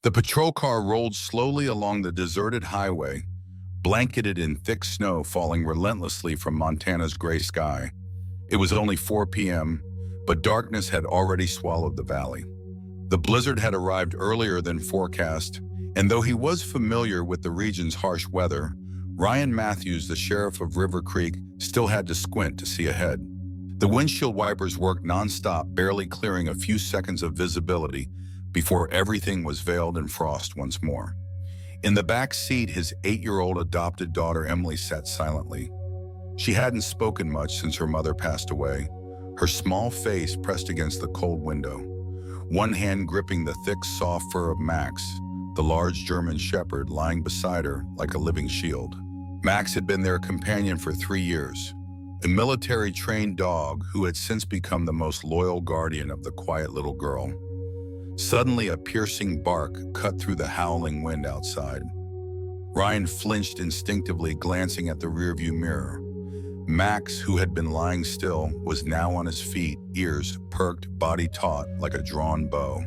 The patrol car rolled slowly along the deserted highway, blanketed in thick snow falling relentlessly from Montana's gray sky. It was only 4 p.m., but darkness had already swallowed the valley. The blizzard had arrived earlier than forecast, and though he was familiar with the region's harsh weather, Ryan Matthews, the sheriff of River Creek, still had to squint to see ahead. The windshield wipers worked nonstop, barely clearing a few seconds of visibility before everything was veiled in frost once more. In the back seat, his 8-year-old adopted daughter Emily sat silently. She hadn't spoken much since her mother passed away, her small face pressed against the cold window, one hand gripping the thick, soft fur of Max, the large German shepherd lying beside her like a living shield. Max had been their companion for 3 years, a military-trained dog who had since become the most loyal guardian of the quiet little girl. Suddenly, a piercing bark cut through the howling wind outside. Ryan flinched instinctively, glancing at the rearview mirror. Max, who had been lying still, was now on his feet, ears perked, body taut like a drawn bow.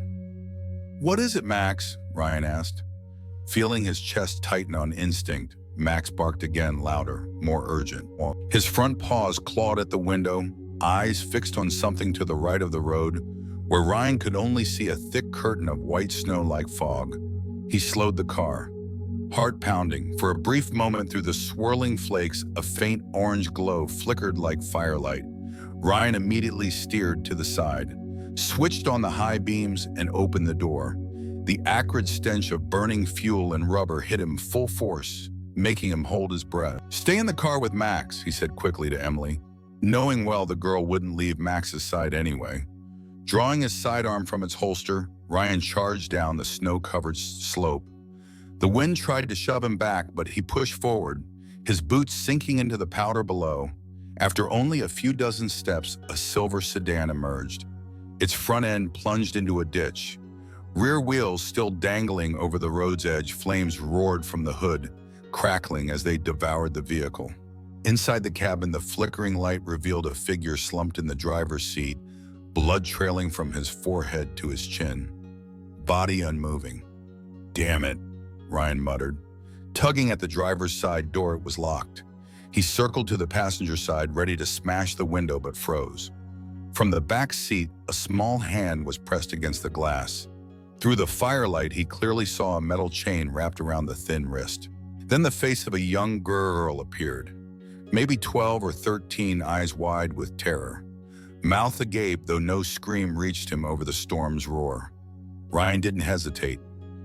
"What is it, Max?" Ryan asked. Feeling his chest tighten on instinct, Max barked again, louder, more urgent. His front paws clawed at the window, eyes fixed on something to the right of the road, where Ryan could only see a thick curtain of white snow like fog. He slowed the car, heart pounding. For a brief moment through the swirling flakes, a faint orange glow flickered like firelight. Ryan immediately steered to the side, switched on the high beams, and opened the door. The acrid stench of burning fuel and rubber hit him full force, making him hold his breath. "Stay in the car with Max," he said quickly to Emily, knowing well the girl wouldn't leave Max's side anyway. Drawing his sidearm from its holster, Ryan charged down the snow-covered slope. The wind tried to shove him back, but he pushed forward, his boots sinking into the powder below. After only a few dozen steps, a silver sedan emerged. Its front end plunged into a ditch. Rear wheels still dangling over the road's edge, flames roared from the hood, crackling as they devoured the vehicle. Inside the cabin, the flickering light revealed a figure slumped in the driver's seat, blood trailing from his forehead to his chin, body unmoving. "Damn it," Ryan muttered. Tugging at the driver's side door, it was locked. He circled to the passenger side, ready to smash the window, but froze. From the back seat, a small hand was pressed against the glass. Through the firelight, he clearly saw a metal chain wrapped around the thin wrist. Then the face of a young girl appeared, maybe 12 or 13, eyes wide with terror. Mouth agape, though no scream reached him over the storm's roar. Ryan didn't hesitate.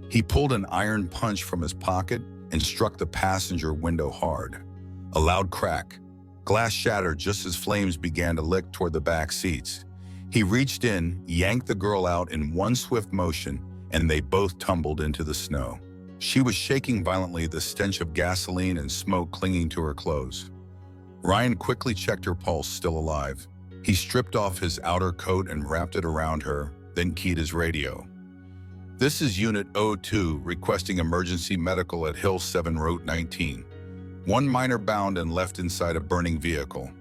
He pulled an iron punch from his pocket and struck the passenger window hard. A loud crack. Glass shattered just as flames began to lick toward the back seats. He reached in, yanked the girl out in one swift motion, and they both tumbled into the snow. She was shaking violently, the stench of gasoline and smoke clinging to her clothes. Ryan quickly checked her pulse, still alive. He stripped off his outer coat and wrapped it around her, then keyed his radio. "This is Unit 02, requesting emergency medical at Hill 7 Route 19. One minor bound and left inside a burning vehicle.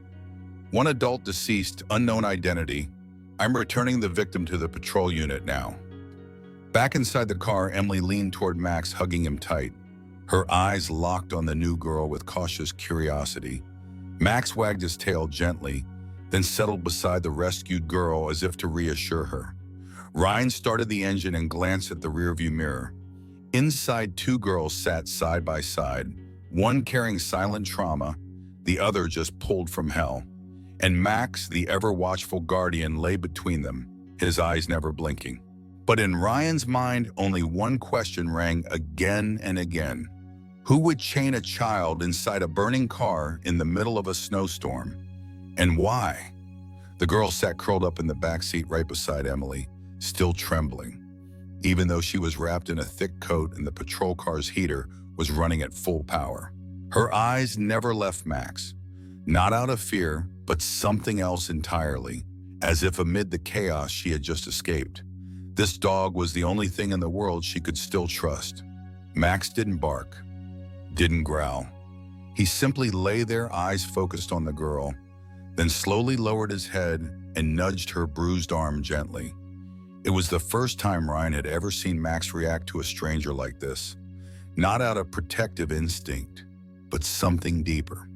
One adult deceased, unknown identity. I'm returning the victim to the patrol unit now." Back inside the car, Emily leaned toward Max, hugging him tight. Her eyes locked on the new girl with cautious curiosity. Max wagged his tail gently, then settled beside the rescued girl as if to reassure her. Ryan started the engine and glanced at the rearview mirror. Inside, 2 girls sat side by side, one carrying silent trauma, the other just pulled from hell. And Max, the ever-watchful guardian, lay between them, his eyes never blinking. But in Ryan's mind, only one question rang again and again. Who would chain a child inside a burning car in the middle of a snowstorm? And why? The girl sat curled up in the back seat right beside Emily, still trembling, even though she was wrapped in a thick coat and the patrol car's heater was running at full power. Her eyes never left Max, not out of fear, but something else entirely, as if amid the chaos she had just escaped. This dog was the only thing in the world she could still trust. Max didn't bark, didn't growl. He simply lay there, eyes focused on the girl, then slowly lowered his head and nudged her bruised arm gently. It was the first time Ryan had ever seen Max react to a stranger like this, not out of protective instinct, but something deeper,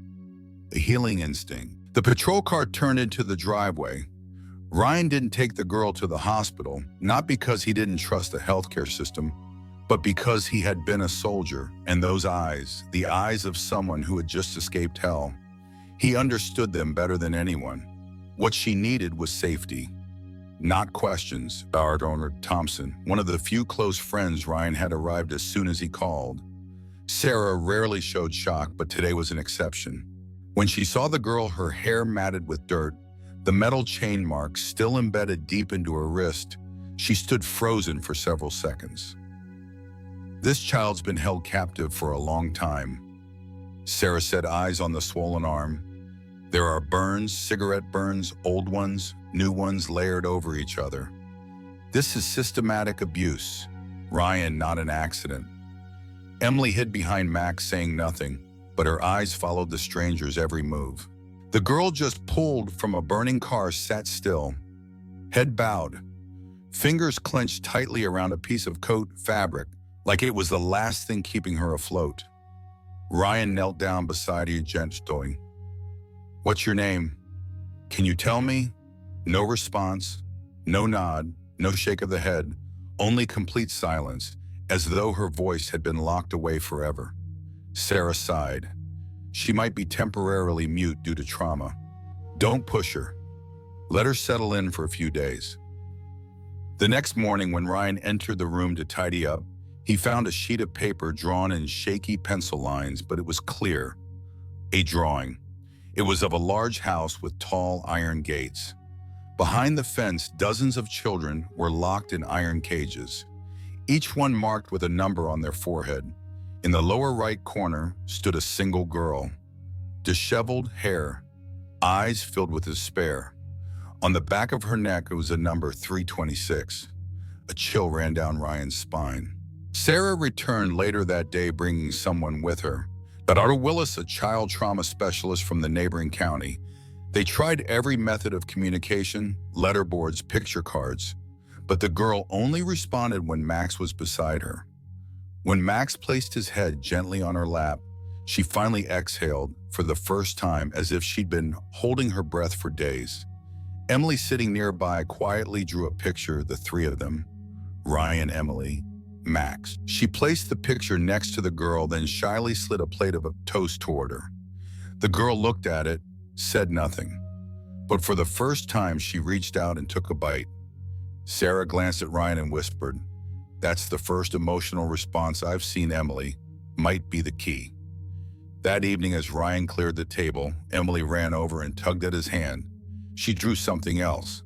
a healing instinct. The patrol car turned into the driveway. Ryan didn't take the girl to the hospital, not because he didn't trust the healthcare system, but because he had been a soldier, and those eyes, the eyes of someone who had just escaped hell, he understood them better than anyone. What she needed was safety, not questions. Bar owner Thompson, one of the few close friends Ryan had arrived as soon as he called. Sarah rarely showed shock, but today was an exception. When she saw the girl, her hair matted with dirt, the metal chain marks still embedded deep into her wrist, she stood frozen for several seconds. This child's been held captive for a long time, Sarah said, eyes on the swollen arm. There are burns, cigarette burns, old ones, new ones layered over each other. This is systematic abuse. Ryan, not an accident. Emily hid behind Max, saying nothing, but her eyes followed the stranger's every move. The girl just pulled from a burning car sat still, head bowed, fingers clenched tightly around a piece of coat fabric, like it was the last thing keeping her afloat. Ryan knelt down beside her gently. "What's your name? Can you tell me?" No response, no nod, no shake of the head, only complete silence, as though her voice had been locked away forever. Sarah sighed. She might be temporarily mute due to trauma. Don't push her. Let her settle in for a few days. The next morning, when Ryan entered the room to tidy up, he found a sheet of paper drawn in shaky pencil lines, but it was clear. A drawing. It was of a large house with tall iron gates. Behind the fence, dozens of children were locked in iron cages, each one marked with a number on their forehead. In the lower right corner stood a single girl, disheveled hair, eyes filled with despair. On the back of her neck was a number 326. A chill ran down Ryan's spine. Sarah returned later that day, bringing someone with her. Dr. Willis, a child trauma specialist from the neighboring county. They tried every method of communication, letterboards, picture cards, but the girl only responded when Max was beside her. When Max placed his head gently on her lap, she finally exhaled for the first time, as if she'd been holding her breath for days. Emily, sitting nearby, quietly drew a picture of the three of them, Ryan, Emily, Max. She placed the picture next to the girl, then shyly slid a plate of toast toward her. The girl looked at it, said nothing, but for the first time she reached out and took a bite. Sarah glanced at Ryan and whispered, "That's the first emotional response I've seen, Emily. Might be the key." That evening, as Ryan cleared the table, Emily ran over and tugged at his hand. She drew something else.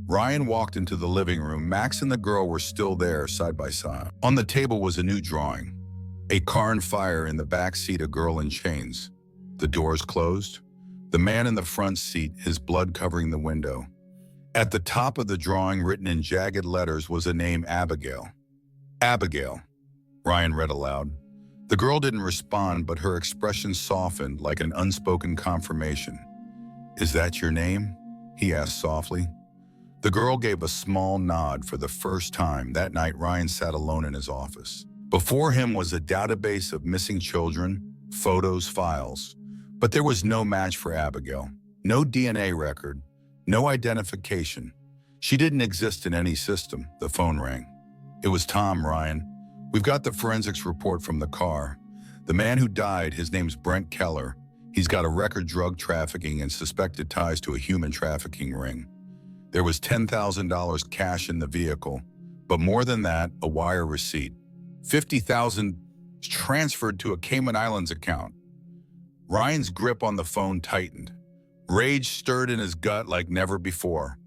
Ryan walked into the living room. Max and the girl were still there, side by side. On the table was a new drawing. A car on fire, in the back seat a girl in chains. The doors closed. The man in the front seat, his blood covering the window. At the top of the drawing, written in jagged letters, was a name, Abigail. "Abigail," Ryan read aloud. The girl didn't respond, but her expression softened like an unspoken confirmation. "Is that your name?" he asked softly. The girl gave a small nod. For the first time that night, Ryan sat alone in his office. Before him was a database of missing children, photos, files. But there was no match for Abigail. No DNA record, no identification. She didn't exist in any system. The phone rang. "It was Tom, Ryan. We've got the forensics report from the car. The man who died, his name's Brent Keller. He's got a record drug trafficking and suspected ties to a human trafficking ring. There was $10,000 cash in the vehicle, but more than that, a wire receipt. $50,000 transferred to a Cayman Islands account." Ryan's grip on the phone tightened. Rage stirred in his gut like never before.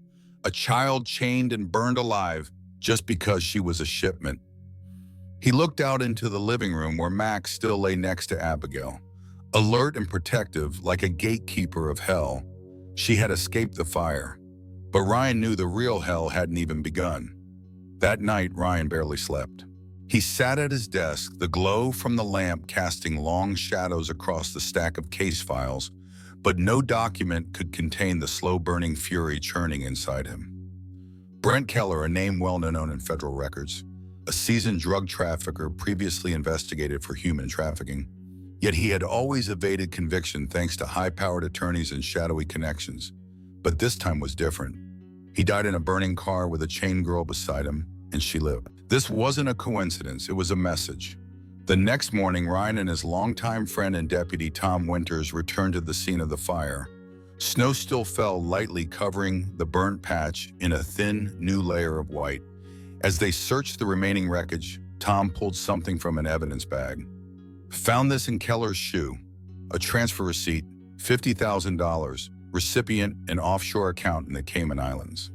A child chained and burned alive just because she was a shipment. He looked out into the living room where Max still lay next to Abigail. Alert and protective, like a gatekeeper of hell, she had escaped the fire. But Ryan knew the real hell hadn't even begun. That night, Ryan barely slept. He sat at his desk, the glow from the lamp casting long shadows across the stack of case files, but no document could contain the slow-burning fury churning inside him. Brent Keller, a name well known in federal records, a seasoned drug trafficker previously investigated for human trafficking. Yet he had always evaded conviction thanks to high-powered attorneys and shadowy connections. But this time was different. He died in a burning car with a chained girl beside him, and she lived. This wasn't a coincidence, it was a message. The next morning, Ryan and his longtime friend and deputy Tom Winters returned to the scene of the fire. Snow still fell lightly, covering the burnt patch in a thin, new layer of white. As they searched the remaining wreckage, Tom pulled something from an evidence bag. Found this in Keller's shoe, a transfer receipt, $50,000, recipient an offshore account in the Cayman Islands.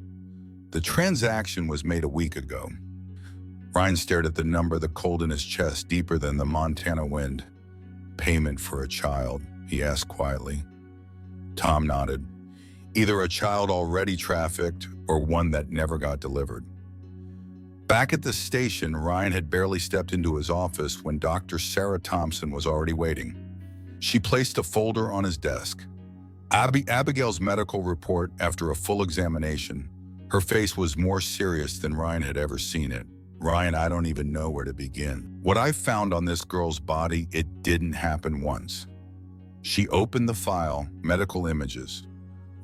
The transaction was made a week ago. Ryan stared at the number, the cold in his chest deeper than the Montana wind. Payment for a child, he asked quietly. Tom nodded. Either a child already trafficked or one that never got delivered. Back at the station, Ryan had barely stepped into his office when Dr. Sarah Thompson was already waiting. She placed a folder on his desk. Abigail's medical report after a full examination. Her face was more serious than Ryan had ever seen it. Ryan, I don't even know where to begin. What I found on this girl's body, it didn't happen once. She opened the file, medical images.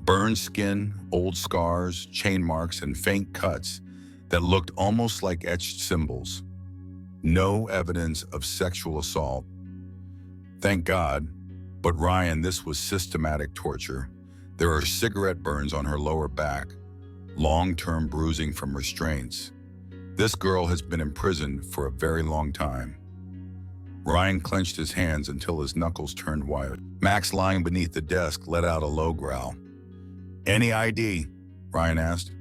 Burned skin, old scars, chain marks, and faint cuts that looked almost like etched symbols. No evidence of sexual assault. Thank God. But Ryan, this was systematic torture. There are cigarette burns on her lower back, long-term bruising from restraints. This girl has been imprisoned for a very long time. Ryan clenched his hands until his knuckles turned white. Max, lying beneath the desk, let out a low growl. Any ID? Ryan asked.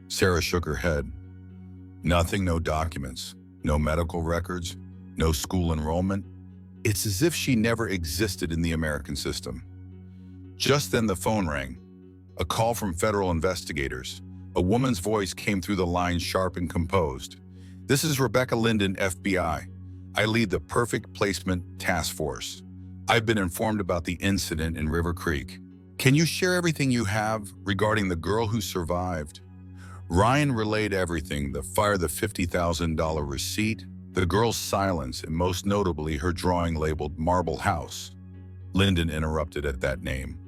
Sarah shook her head. Nothing, no documents, no medical records, no school enrollment. It's as if she never existed in the American system. Just then the phone rang. A call from federal investigators. A woman's voice came through the line, sharp and composed. This is Rebecca Linden, FBI. I lead the Perfect Placement Task Force. I've been informed about the incident in River Creek. Can you share everything you have regarding the girl who survived? Ryan relayed everything, the fire, the $50,000 receipt, the girl's silence, and most notably her drawing labeled Marble House. Linden interrupted at that name.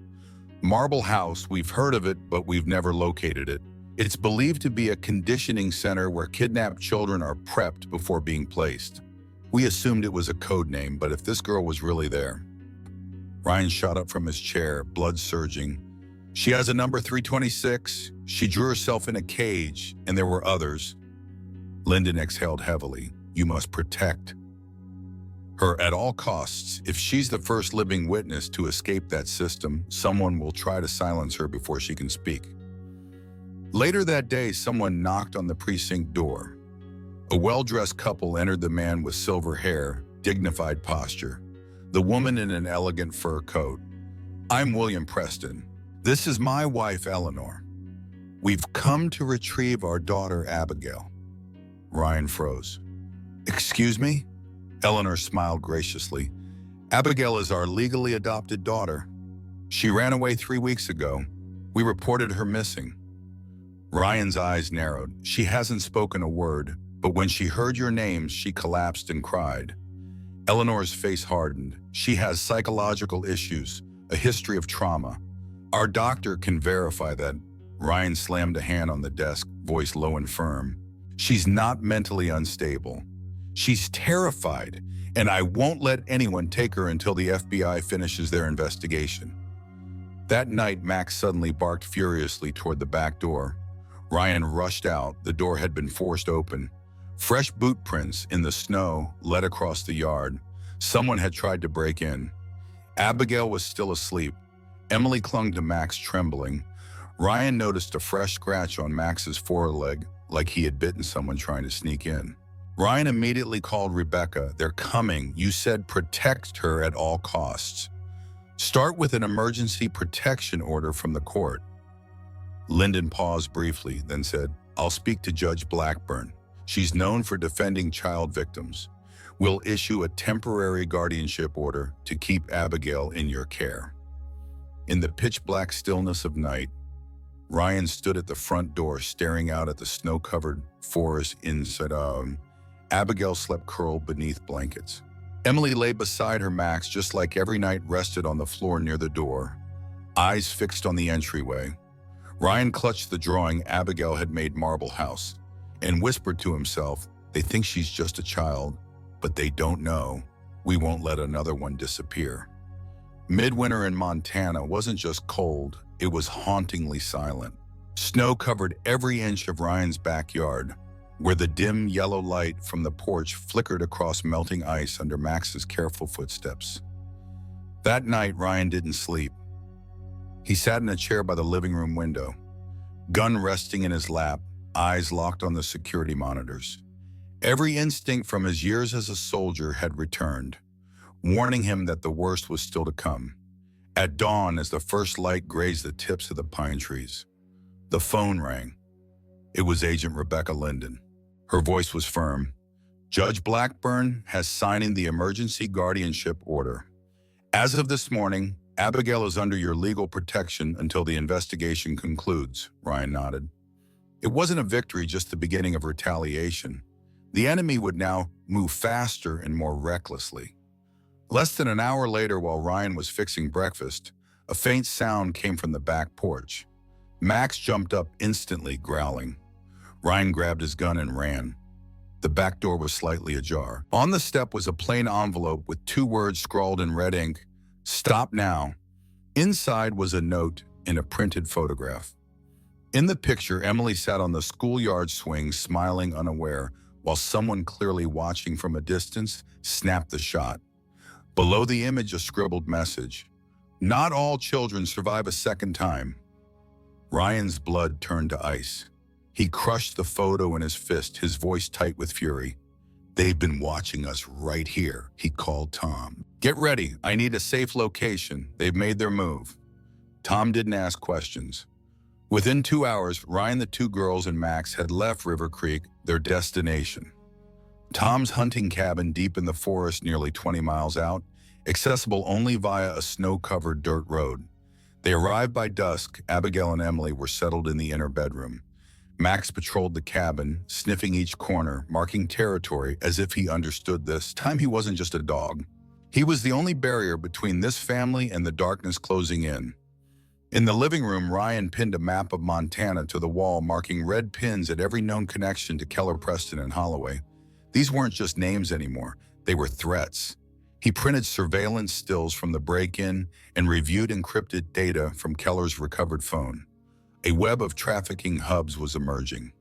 Marble House, we've heard of it, but we've never located it. It's believed to be a conditioning center where kidnapped children are prepped before being placed. We assumed it was a code name, but if this girl was really there. Ryan shot up from his chair, blood surging. She has a number 326. She drew herself in a cage, and there were others. Linden exhaled heavily. You must protect her at all costs. If she's the first living witness to escape that system, someone will try to silence her before she can speak. Later that day, someone knocked on the precinct door. A well-dressed couple entered, the man with silver hair, dignified posture, the woman in an elegant fur coat. I'm William Preston. This is my wife, Eleanor. We've come to retrieve our daughter, Abigail. Ryan froze. Excuse me? Eleanor smiled graciously. Abigail is our legally adopted daughter. She ran away 3 weeks ago. We reported her missing. Ryan's eyes narrowed. She hasn't spoken a word, but when she heard your name, she collapsed and cried. Eleanor's face hardened. She has psychological issues, a history of trauma. Our doctor can verify that. Ryan slammed a hand on the desk, voice low and firm. She's not mentally unstable. She's terrified, and I won't let anyone take her until the FBI finishes their investigation. That night, Max suddenly barked furiously toward the back door. Ryan rushed out. The door had been forced open. Fresh boot prints in the snow led across the yard. Someone had tried to break in. Abigail was still asleep. Emily clung to Max, trembling. Ryan noticed a fresh scratch on Max's foreleg, like he had bitten someone trying to sneak in. Ryan immediately called Rebecca. They're coming. You said protect her at all costs. Start with an emergency protection order from the court. Linden paused briefly, then said, I'll speak to Judge Blackburn. She's known for defending child victims. We'll issue a temporary guardianship order to keep Abigail in your care. In the pitch-black stillness of night, Ryan stood at the front door, staring out at the snow-covered forest inside. Abigail slept curled beneath blankets. Emily lay beside her. Max, just like every night, rested on the floor near the door, eyes fixed on the entryway. Ryan clutched the drawing Abigail had made Marble House and whispered to himself, "They think she's just a child, but they don't know. We won't let another one disappear." Midwinter in Montana wasn't just cold, it was hauntingly silent. Snow covered every inch of Ryan's backyard, where the dim yellow light from the porch flickered across melting ice under Max's careful footsteps. That night, Ryan didn't sleep. He sat in a chair by the living room window, gun resting in his lap, eyes locked on the security monitors. Every instinct from his years as a soldier had returned, warning him that the worst was still to come. At dawn, as the first light grazed the tips of the pine trees, the phone rang. It was Agent Rebecca Linden. Her voice was firm. "Judge Blackburn has signed the emergency guardianship order. As of this morning, Abigail is under your legal protection until the investigation concludes," Ryan nodded. It wasn't a victory, just the beginning of retaliation. The enemy would now move faster and more recklessly. Less than an hour later, while Ryan was fixing breakfast, a faint sound came from the back porch. Max jumped up instantly, growling. Ryan grabbed his gun and ran. The back door was slightly ajar. On the step was a plain envelope with 2 words scrawled in red ink: "Stop now." Inside was a note and a printed photograph. In the picture, Emily sat on the schoolyard swing, smiling unaware, while someone clearly watching from a distance snapped the shot. Below the image, a scribbled message: "Not all children survive a second time." Ryan's blood turned to ice. He crushed the photo in his fist, his voice tight with fury. "They've been watching us right here," he called Tom. "Get ready, I need a safe location. They've made their move." Tom didn't ask questions. Within 2 hours, Ryan, the 2 girls, and Max had left River Creek, their destination. Tom's hunting cabin deep in the forest nearly 20 miles out, accessible only via a snow-covered dirt road. They arrived by dusk. Abigail and Emily were settled in the inner bedroom. Max patrolled the cabin, sniffing each corner, marking territory as if he understood this time he wasn't just a dog. He was the only barrier between this family and the darkness closing in. In the living room, Ryan pinned a map of Montana to the wall, marking red pins at every known connection to Keller, Preston, and Holloway. These weren't just names anymore, they were threats. He printed surveillance stills from the break-in and reviewed encrypted data from Keller's recovered phone. A web of trafficking hubs was emerging.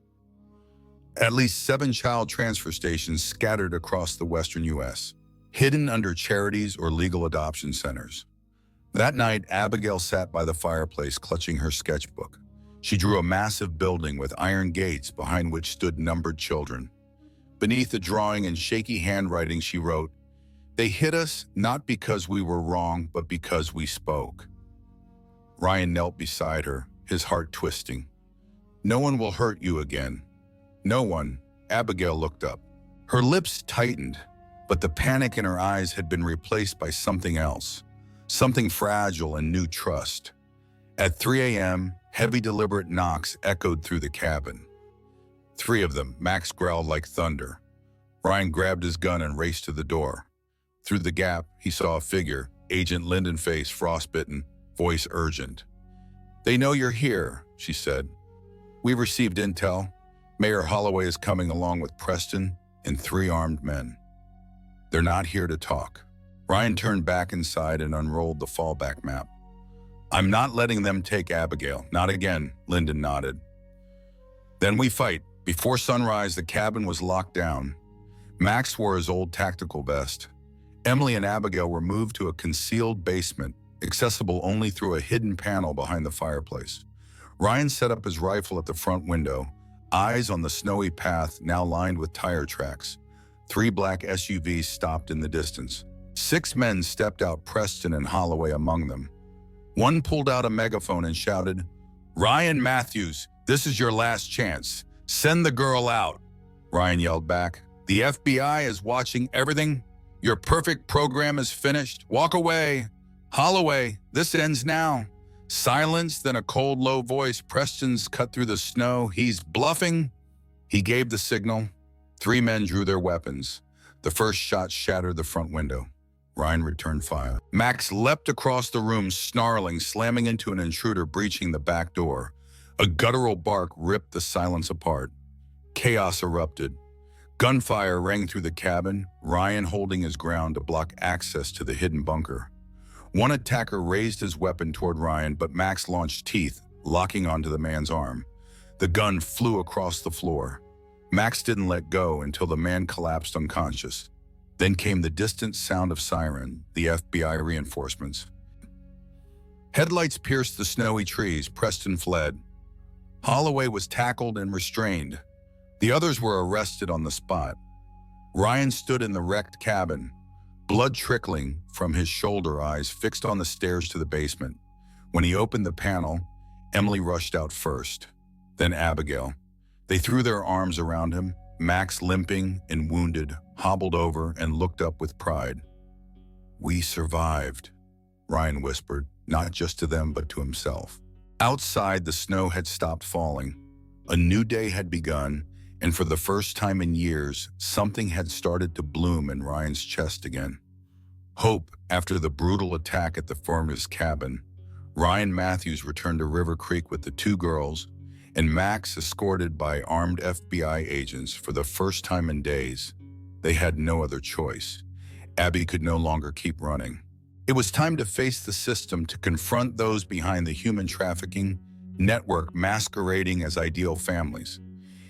At least 7 child transfer stations scattered across the western U.S., hidden under charities or legal adoption centers. That night, Abigail sat by the fireplace, clutching her sketchbook. She drew a massive building with iron gates behind which stood numbered children. Beneath the drawing in shaky handwriting, she wrote, "They hit us not because we were wrong, but because we spoke." Ryan knelt beside her, his heart twisting. "No one will hurt you again." "No one." Abigail looked up. Her lips tightened, but the panic in her eyes had been replaced by something else, something fragile and new: trust. At 3 a.m., heavy deliberate knocks echoed through the cabin. 3 of them. Max growled like thunder. Ryan grabbed his gun and raced to the door. Through the gap, he saw a figure, Agent Linden, face frostbitten, voice urgent. "They know you're here," she said. "We received intel. Mayor Holloway is coming along with Preston and 3 armed men. They're not here to talk." Ryan turned back inside and unrolled the fallback map. "I'm not letting them take Abigail. Not again," Linden nodded. "Then we fight." Before sunrise, the cabin was locked down. Max wore his old tactical vest. Emily and Abigail were moved to a concealed basement, accessible only through a hidden panel behind the fireplace. Ryan set up his rifle at the front window, eyes on the snowy path now lined with tire tracks. 3 black SUVs stopped in the distance. 6 men stepped out, Preston and Holloway among them. One pulled out a megaphone and shouted, "Ryan Matthews, this is your last chance. Send the girl out." Ryan yelled back, "The FBI is watching everything. Your perfect program is finished. Walk away. Holloway, this ends now. Silence, then a cold, low voice. Preston's cut through the snow. He's bluffing. He gave the signal. 3 men drew their weapons. The first shot shattered the front window. Ryan returned fire. Max leapt across the room, snarling, slamming into an intruder breaching the back door. A guttural bark ripped the silence apart. Chaos erupted. Gunfire rang through the cabin, Ryan holding his ground to block access to the hidden bunker. One attacker raised his weapon toward Ryan, but Max launched teeth, locking onto the man's arm. The gun flew across the floor. Max didn't let go until the man collapsed unconscious. Then came the distant sound of siren, the FBI reinforcements. Headlights pierced the snowy trees. Preston fled. Holloway was tackled and restrained. The others were arrested on the spot. Ryan stood in the wrecked cabin, blood trickling from his shoulder, eyes fixed on the stairs to the basement. When he opened the panel, Emily rushed out first, then Abigail. They threw their arms around him. Max, limping and wounded, hobbled over and looked up with pride. "We survived," Ryan whispered, not just to them but to himself. Outside, the snow had stopped falling. A new day had begun, and for the first time in years, something had started to bloom in Ryan's chest again. Hope. After the brutal attack at the farmer's cabin, Ryan Matthews returned to River Creek with the 2 girls, and Max, escorted by armed FBI agents for the first time in days. They had no other choice. Abby could no longer keep running. It was time to face the system, to confront those behind the human trafficking network masquerading as ideal families.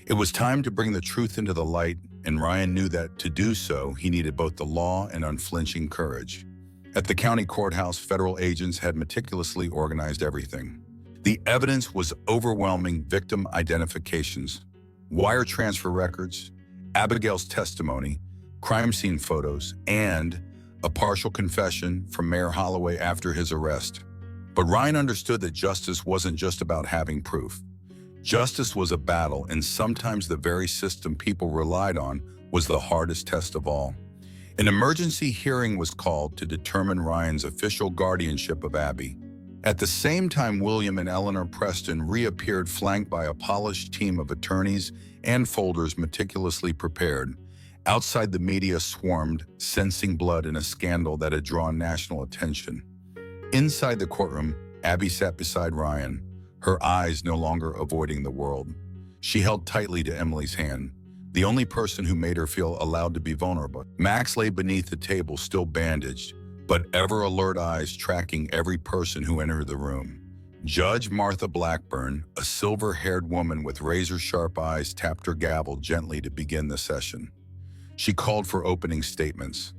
It was time to bring the truth into the light, and Ryan knew that to do so, he needed both the law and unflinching courage. At the county courthouse, federal agents had meticulously organized everything. The evidence was overwhelming: victim identifications, wire transfer records, Abigail's testimony, crime scene photos, and a partial confession from Mayor Holloway after his arrest. But Ryan understood that justice wasn't just about having proof. Justice was a battle, and sometimes the very system people relied on was the hardest test of all. An emergency hearing was called to determine Ryan's official guardianship of Abby. At the same time, William and Eleanor Preston reappeared, flanked by a polished team of attorneys and folders meticulously prepared. Outside, the media swarmed, sensing blood in a scandal that had drawn national attention. Inside the courtroom, Abby sat beside Ryan, her eyes no longer avoiding the world. She held tightly to Emily's hand, the only person who made her feel allowed to be vulnerable. Max lay beneath the table, still bandaged, but ever alert, eyes tracking every person who entered the room. Judge Martha Blackburn, a silver-haired woman with razor-sharp eyes, tapped her gavel gently to begin the session. She called for opening statements.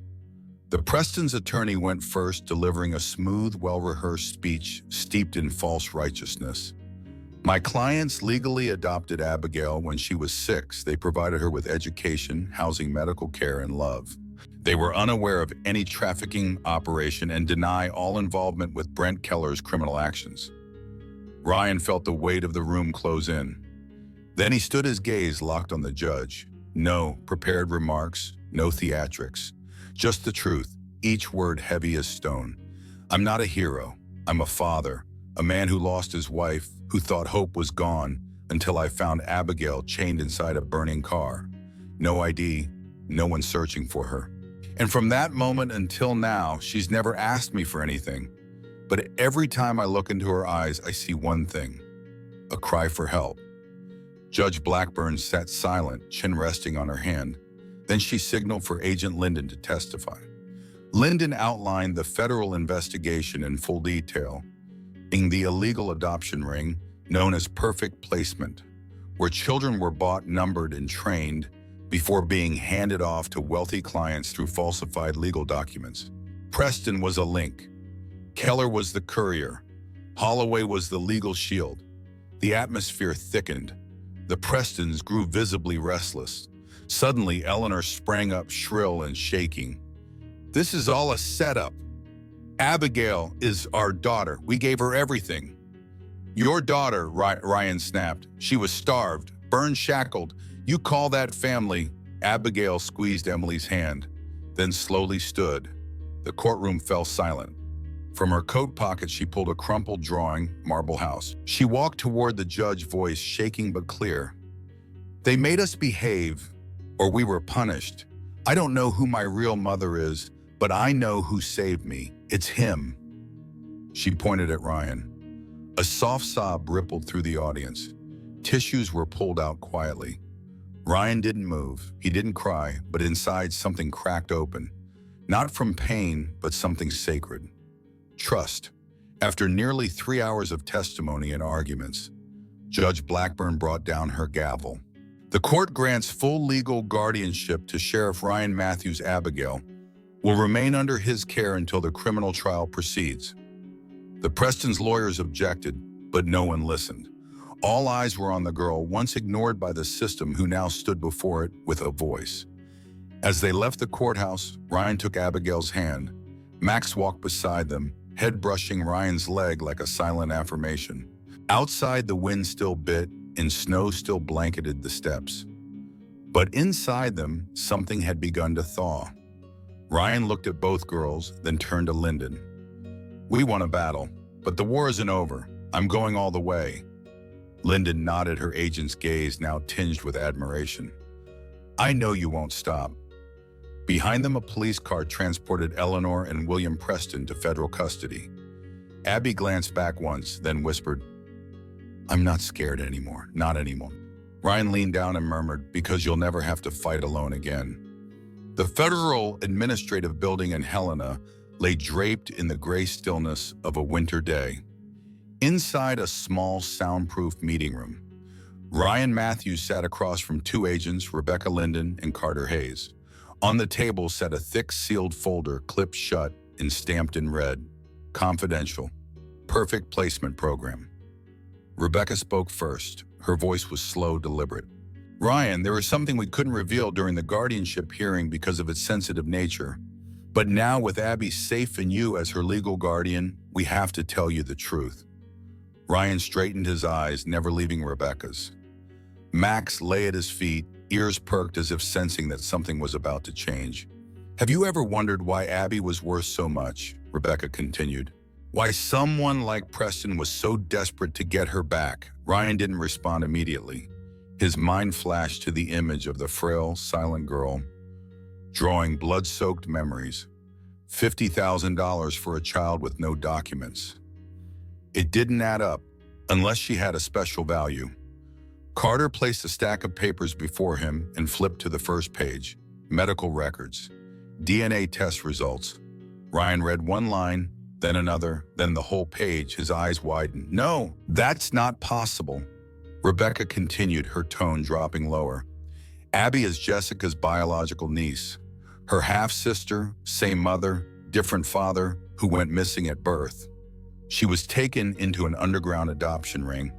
The Preston's attorney went first, delivering a smooth, well-rehearsed speech steeped in false righteousness. "My clients legally adopted Abigail when she was 6. They provided her with education, housing, medical care, and love. They were unaware of any trafficking operation and deny all involvement with Brent Keller's criminal actions." Ryan felt the weight of the room close in. Then he stood, his gaze locked on the judge. No prepared remarks, no theatrics, just the truth, each word heavy as stone. "I'm not a hero. I'm a father, a man who lost his wife, who thought hope was gone, until I found Abigail chained inside a burning car. No ID, no one searching for her. And from that moment until now, she's never asked me for anything. But every time I look into her eyes, I see one thing: a cry for help." Judge Blackburn sat silent, chin resting on her hand. Then she signaled for Agent Linden to testify. Linden outlined the federal investigation in full detail, in the illegal adoption ring known as perfect placement, where children were bought, numbered, and trained before being handed off to wealthy clients through falsified legal documents. Preston was a link. Keller was the courier. Holloway was the legal shield. The atmosphere thickened. The Prestons grew visibly restless. Suddenly, Eleanor sprang up, shrill and shaking. "This is all a setup. Abigail is our daughter. We gave her everything." "Your daughter," Ryan snapped. "She was starved, burned, shackled. You call that family?" Abigail squeezed Emily's hand, then slowly stood. The courtroom fell silent. From her coat pocket, she pulled a crumpled drawing, Marble House. She walked toward the judge, voice shaking but clear. They made us behave, or we were punished. I don't know who my real mother is, but I know who saved me. It's him. She pointed at Ryan. A soft sob rippled through the audience. Tissues were pulled out quietly. Ryan didn't move. He didn't cry, but inside something cracked open. Not from pain, but something sacred. Trust. After nearly 3 hours of testimony and arguments, Judge Blackburn brought down her gavel. The court grants full legal guardianship to Sheriff Ryan Matthews. Abigail will remain under his care until the criminal trial proceeds. The Prestons' lawyers objected, but no one listened. All eyes were on the girl, once ignored by the system, who now stood before it with a voice. As they left the courthouse, Ryan took Abigail's hand. Max walked beside them, head brushing Ryan's leg like a silent affirmation. Outside, the wind still bit and snow still blanketed the steps. But inside them, something had begun to thaw. Ryan looked at both girls, then turned to Lyndon. We won a battle, but the war isn't over. I'm going all the way. Lyndon nodded, her agent's gaze now tinged with admiration. I know you won't stop. Behind them, a police car transported Eleanor and William Preston to federal custody. Abby glanced back once, then whispered, I'm not scared anymore, not anymore. Ryan leaned down and murmured, because you'll never have to fight alone again. The Federal Administrative Building in Helena lay draped in the gray stillness of a winter day. Inside a small, soundproof meeting room, Ryan Matthews sat across from two agents, Rebecca Linden and Carter Hayes. On the table sat a thick, sealed folder, clipped shut and stamped in red, Confidential, Perfect Placement Program. Rebecca spoke first. Her voice was slow, deliberate. Ryan, there was something we couldn't reveal during the guardianship hearing because of its sensitive nature. But now, with Abby safe and you as her legal guardian, we have to tell you the truth. Ryan straightened his eyes, never leaving Rebecca's. Max lay at his feet, ears perked as if sensing that something was about to change. Have you ever wondered why Abby was worth so much? Rebecca continued. Why someone like Preston was so desperate to get her back? Ryan didn't respond immediately. His mind flashed to the image of the frail, silent girl, drawing blood-soaked memories. $50,000 for a child with no documents. It didn't add up, unless she had a special value. Carter placed a stack of papers before him and flipped to the first page. Medical records, DNA test results. Ryan read one line, then another, then the whole page. His eyes widened. No, that's not possible. Rebecca continued, her tone dropping lower. Abby is Jessica's biological niece. Her half-sister, same mother, different father, who went missing at birth. She was taken into an underground adoption ring.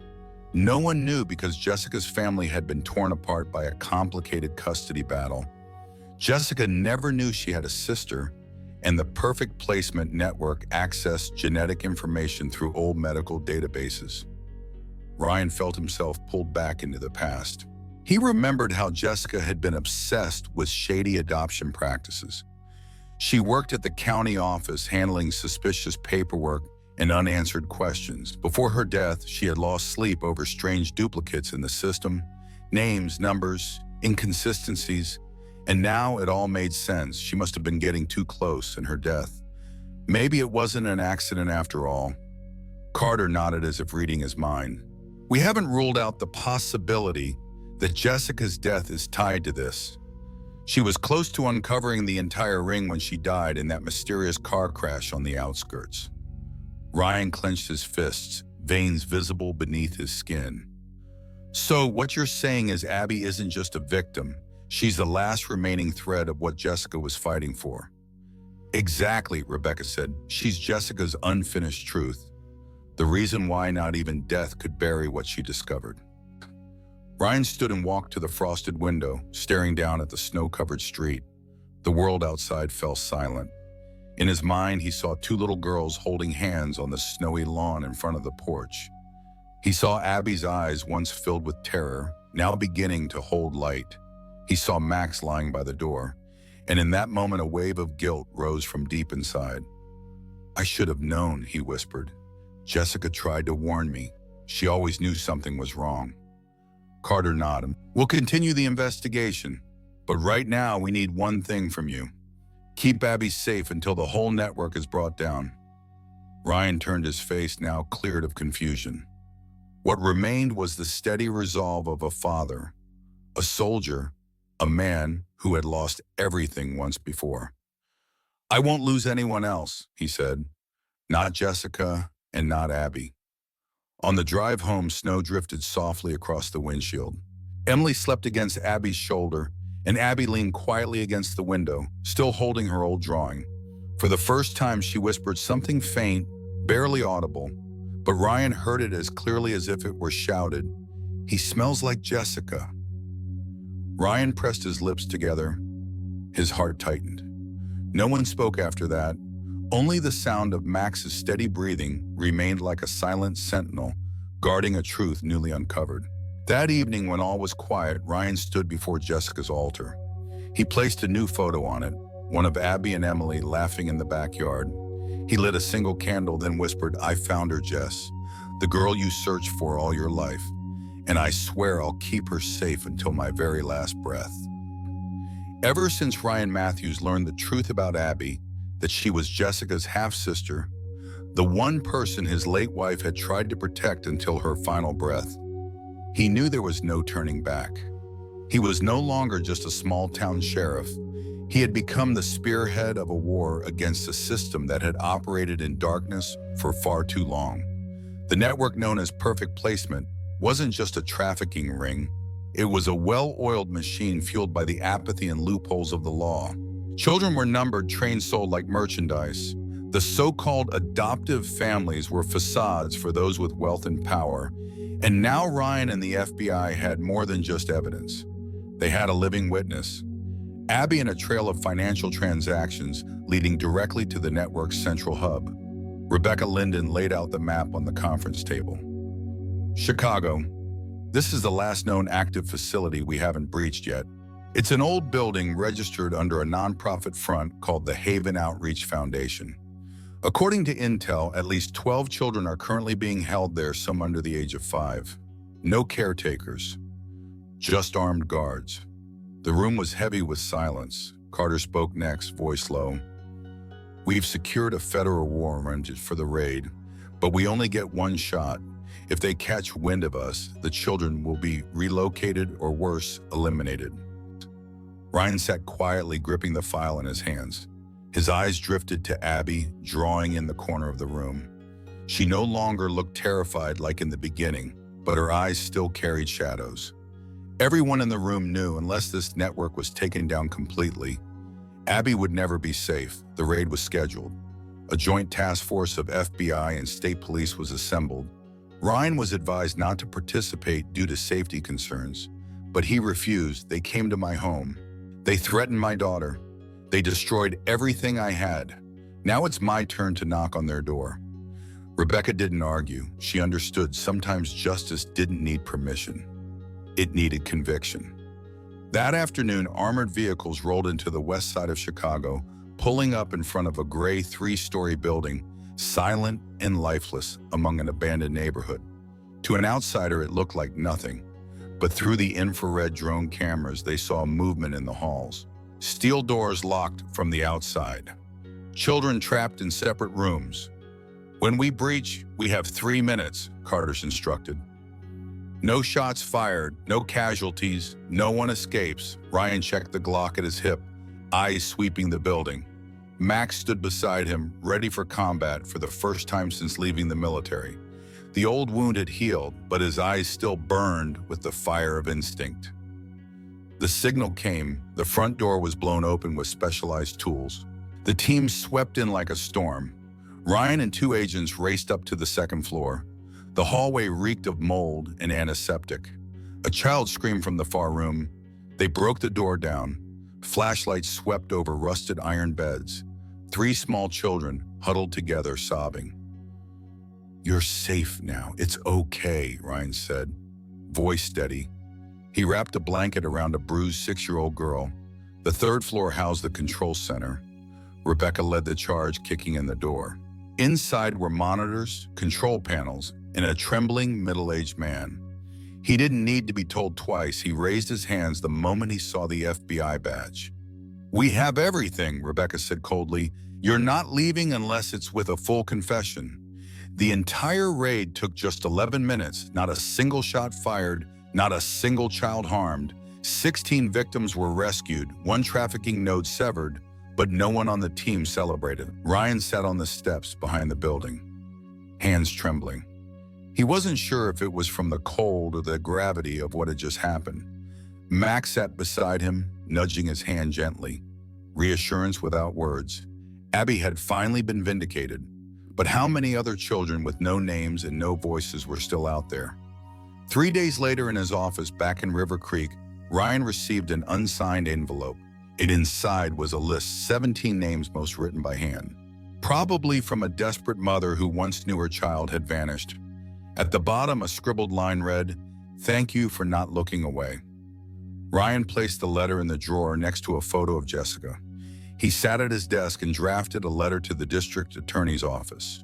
No one knew because Jessica's family had been torn apart by a complicated custody battle. Jessica never knew she had a sister, and the Perfect Placement Network accessed genetic information through old medical databases. Ryan felt himself pulled back into the past. He remembered how Jessica had been obsessed with shady adoption practices. She worked at the county office handling suspicious paperwork and unanswered questions. Before her death, she had lost sleep over strange duplicates in the system, names, numbers, inconsistencies, and now it all made sense. She must have been getting too close in her death. Maybe it wasn't an accident after all. Carter nodded as if reading his mind. We haven't ruled out the possibility that Jessica's death is tied to this. She was close to uncovering the entire ring when she died in that mysterious car crash on the outskirts. Ryan clenched his fists, veins visible beneath his skin. So what you're saying is Abby isn't just a victim. She's the last remaining thread of what Jessica was fighting for. Exactly, Rebecca said. She's Jessica's unfinished truth. The reason why not even death could bury what she discovered. Ryan stood and walked to the frosted window, staring down at the snow-covered street. The world outside fell silent. In his mind, he saw two little girls holding hands on the snowy lawn in front of the porch. He saw Abby's eyes, once filled with terror, now beginning to hold light. He saw Max lying by the door, and in that moment a wave of guilt rose from deep inside. I should have known, he whispered. Jessica tried to warn me. She always knew something was wrong. Carter nodded. We'll continue the investigation, but right now we need one thing from you. Keep Abby safe until the whole network is brought down. Ryan turned his face, now cleared of confusion. What remained was the steady resolve of a father, a soldier, a man who had lost everything once before. I won't lose anyone else, he said. Not Jessica and not Abby. On the drive home, snow drifted softly across the windshield. Emily slept against Abby's shoulder, and Abby leaned quietly against the window, still holding her old drawing. For the first time, she whispered something faint, barely audible, but Ryan heard it as clearly as if it were shouted. He smells like Jessica. Ryan pressed his lips together. His heart tightened. No one spoke after that. Only the sound of Max's steady breathing remained like a silent sentinel, guarding a truth newly uncovered. That evening, when all was quiet, Ryan stood before Jessica's altar. He placed a new photo on it, one of Abby and Emily laughing in the backyard. He lit a single candle, then whispered, I found her, Jess, the girl you searched for all your life, and I swear I'll keep her safe until my very last breath. Ever since Ryan Matthews learned the truth about Abby, that she was Jessica's half-sister, the one person his late wife had tried to protect until her final breath, he knew there was no turning back. He was no longer just a small-town sheriff. He had become the spearhead of a war against a system that had operated in darkness for far too long. The network known as Perfect Placement wasn't just a trafficking ring. It was a well-oiled machine fueled by the apathy and loopholes of the law. Children were numbered, trains sold like merchandise. The so-called adoptive families were facades for those with wealth and power. And now Ryan and the FBI had more than just evidence. They had a living witness. Abby and a trail of financial transactions leading directly to the network's central hub. Rebecca Linden laid out the map on the conference table. Chicago. This is the last known active facility we haven't breached yet. It's an old building registered under a nonprofit front called the Haven Outreach Foundation. According to intel, at least 12 children are currently being held there, some under the age of 5. No caretakers, just armed guards. The room was heavy with silence. Carter spoke next, voice low. We've secured a federal warrant for the raid, but we only get one shot. If they catch wind of us, the children will be relocated or worse, eliminated. Ryan sat quietly, gripping the file in his hands. His eyes drifted to Abby, drawing in the corner of the room. She no longer looked terrified like in the beginning, but her eyes still carried shadows. Everyone in the room knew, unless this network was taken down completely, Abby would never be safe. The raid was scheduled. A joint task force of FBI and state police was assembled. Ryan was advised not to participate due to safety concerns, but he refused. They came to my home. They threatened my daughter. They destroyed everything I had. Now it's my turn to knock on their door. Rebecca didn't argue. She understood sometimes justice didn't need permission. It needed conviction. That afternoon, armored vehicles rolled into the west side of Chicago, pulling up in front of a gray 3-story building, silent and lifeless among an abandoned neighborhood. To an outsider, it looked like nothing, but through the infrared drone cameras, they saw movement in the halls. Steel doors locked from the outside. Children trapped in separate rooms. When we breach, we have 3 minutes, Carter instructed. No shots fired, no casualties, no one escapes. Ryan checked the Glock at his hip, eyes sweeping the building. Max stood beside him, ready for combat for the first time since leaving the military. The old wound had healed, but his eyes still burned with the fire of instinct. The signal came. The front door was blown open with specialized tools. The team swept in like a storm. Ryan and 2 agents raced up to the second floor. The hallway reeked of mold and antiseptic. A child screamed from the far room. They broke the door down. Flashlights swept over rusted iron beds. 3 small children huddled together, sobbing. You're safe now. It's okay, Ryan said, voice steady. He wrapped a blanket around a bruised 6-year-old girl. The 3rd floor housed the control center. Rebecca led the charge, kicking in the door. Inside were monitors, control panels, and a trembling middle-aged man. He didn't need to be told twice. He raised his hands the moment he saw the FBI badge. "We have everything," Rebecca said coldly. "You're not leaving unless it's with a full confession." The entire raid took just 11 minutes, not a single shot fired, not a single child harmed. 16 victims were rescued, one trafficking node severed, but no one on the team celebrated. Ryan sat on the steps behind the building, hands trembling. He wasn't sure if it was from the cold or the gravity of what had just happened. Max sat beside him, nudging his hand gently. Reassurance without words. Abby had finally been vindicated. But how many other children with no names and no voices were still out there? 3 days later in his office back in River Creek, Ryan received an unsigned envelope. And inside was a list, 17 names, most written by hand. Probably from a desperate mother who once knew her child had vanished. At the bottom, a scribbled line read, "Thank you for not looking away." Ryan placed the letter in the drawer next to a photo of Jessica. He sat at his desk and drafted a letter to the district attorney's office,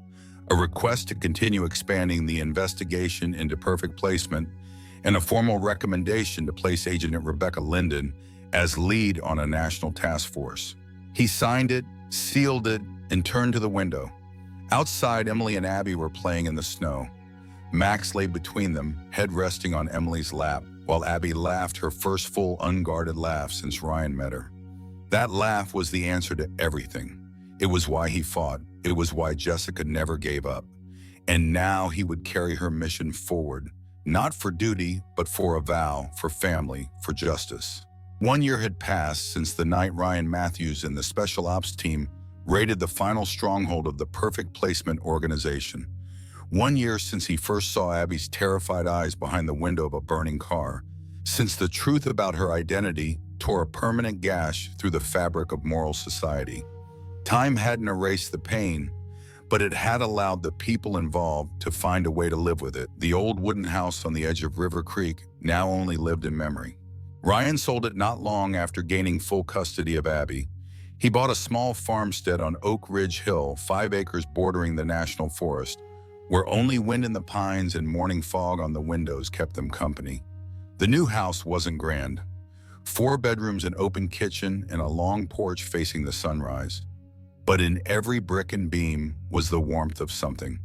a request to continue expanding the investigation into perfect placement, and a formal recommendation to place Agent Rebecca Linden as lead on a national task force. He signed it, sealed it, and turned to the window. Outside, Emily and Abby were playing in the snow. Max lay between them, head resting on Emily's lap, while Abby laughed her first full unguarded laugh since Ryan met her. That laugh was the answer to everything. It was why he fought. It was why Jessica never gave up. And now he would carry her mission forward, not for duty, but for a vow, for family, for justice. 1 year had passed since the night Ryan Matthews and the Special Ops team raided the final stronghold of the Perfect Placement organization. 1 year since he first saw Abby's terrified eyes behind the window of a burning car, since the truth about her identity tore a permanent gash through the fabric of moral society. Time hadn't erased the pain, but it had allowed the people involved to find a way to live with it. The old wooden house on the edge of River Creek now only lived in memory. Ryan sold it not long after gaining full custody of Abby. He bought a small farmstead on Oak Ridge Hill, 5 acres bordering the national forest, where only wind in the pines and morning fog on the windows kept them company. The new house wasn't grand. 4 bedrooms, an open kitchen, and a long porch facing the sunrise. But in every brick and beam was the warmth of something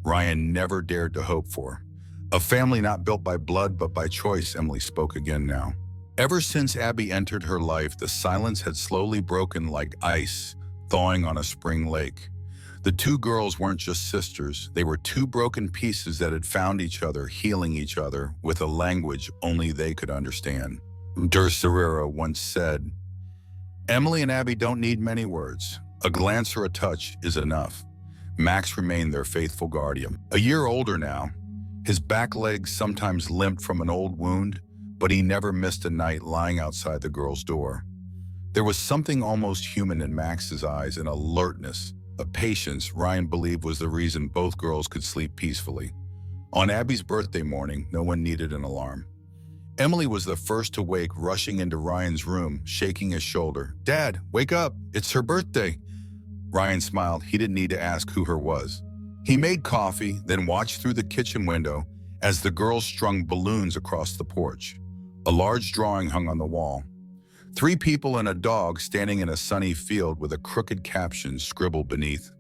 Ryan never dared to hope for. A family not built by blood but by choice, Emily spoke again now. Ever since Abby entered her life, the silence had slowly broken like ice thawing on a spring lake. The 2 girls weren't just sisters. They were 2 broken pieces that had found each other, healing each other with a language only they could understand. Serrera once said, "Emily and Abby don't need many words. A glance or a touch is enough." Max remained their faithful guardian. A year older now, his back legs sometimes limped from an old wound, but he never missed a night lying outside the girl's door. There was something almost human in Max's eyes, an alertness, a patience Ryan believed was the reason both girls could sleep peacefully. On Abby's birthday morning, no one needed an alarm. Emily was the first to wake, rushing into Ryan's room, shaking his shoulder. "Dad, wake up, it's her birthday." Ryan smiled. He didn't need to ask who her was. He made coffee, then watched through the kitchen window as the girls strung balloons across the porch. A large drawing hung on the wall. 3 people and a dog standing in a sunny field with a crooked caption scribbled beneath.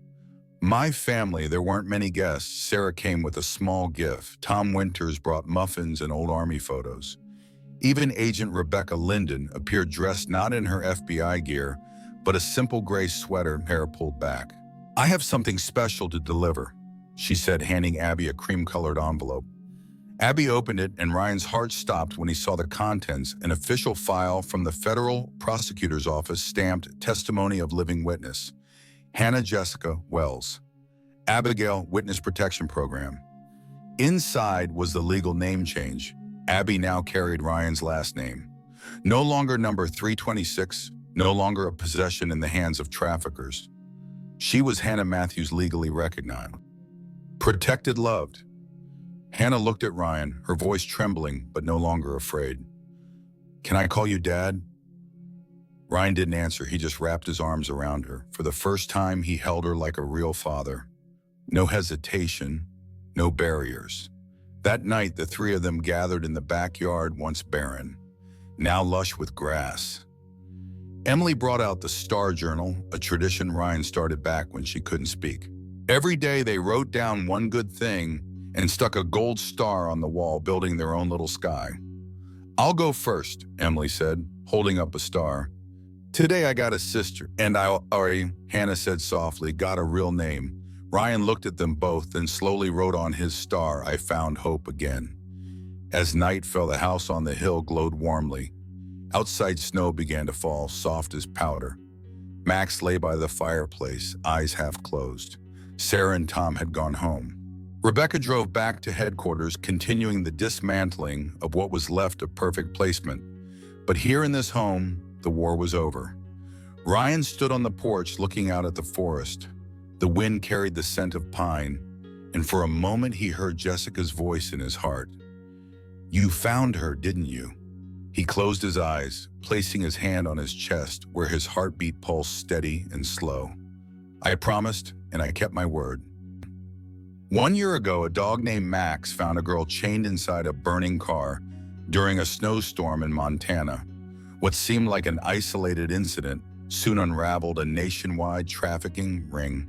"My family, there weren't many guests." Sarah came with a small gift. Tom Winters brought muffins and old army photos. Even Agent Rebecca Linden appeared dressed not in her FBI gear, but a simple gray sweater, hair pulled back. "I have something special to deliver," she said, handing Abby a cream-colored envelope. Abby opened it, and Ryan's heart stopped when he saw the contents, an official file from the federal prosecutor's office stamped Testimony of Living Witness. Hannah Jessica Wells, Abigail Witness Protection Program. Inside was the legal name change. Abby now carried Ryan's last name. No longer number 326, no longer a possession in the hands of traffickers. She was Hannah Matthews, legally recognized. Protected, loved. Hannah looked at Ryan, her voice trembling but no longer afraid. "Can I call you Dad?" Ryan didn't answer. He just wrapped his arms around her. For the first time, he held her like a real father. No hesitation, no barriers. That night, the three of them gathered in the backyard, once barren, now lush with grass. Emily brought out the Star Journal, a tradition Ryan started back when she couldn't speak. Every day they wrote down one good thing and stuck a gold star on the wall, building their own little sky. "I'll go first," Emily said, holding up a star. "Today I got a sister, and Hannah said softly, got a real name." Ryan looked at them both, then slowly wrote on his star, "I found hope again." As night fell, the house on the hill glowed warmly. Outside, snow began to fall, soft as powder. Max lay by the fireplace, eyes half closed. Sarah and Tom had gone home. Rebecca drove back to headquarters, continuing the dismantling of what was left of Perfect Placement. But here in this home, the war was over. Ryan stood on the porch looking out at the forest. The wind carried the scent of pine, and for a moment he heard Jessica's voice in his heart. "You found her, didn't you?" He closed his eyes, placing his hand on his chest where his heartbeat pulsed steady and slow. "I promised, and I kept my word." 1 year ago, a dog named Max found a girl chained inside a burning car during a snowstorm in Montana. What seemed like an isolated incident soon unraveled a nationwide trafficking ring.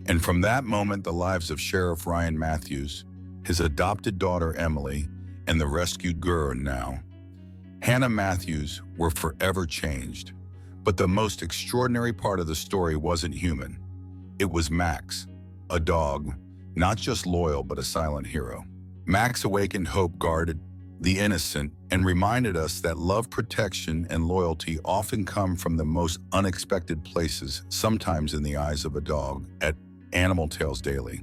And from that moment, the lives of Sheriff Ryan Matthews, his adopted daughter Emily, and the rescued girl now, Hannah Matthews, were forever changed. But the most extraordinary part of the story wasn't human. It was Max, a dog, not just loyal, but a silent hero. Max awakened hope, guarded the innocent, and reminded us that love, protection, and loyalty often come from the most unexpected places, sometimes in the eyes of a dog. At Animal Tales Daily.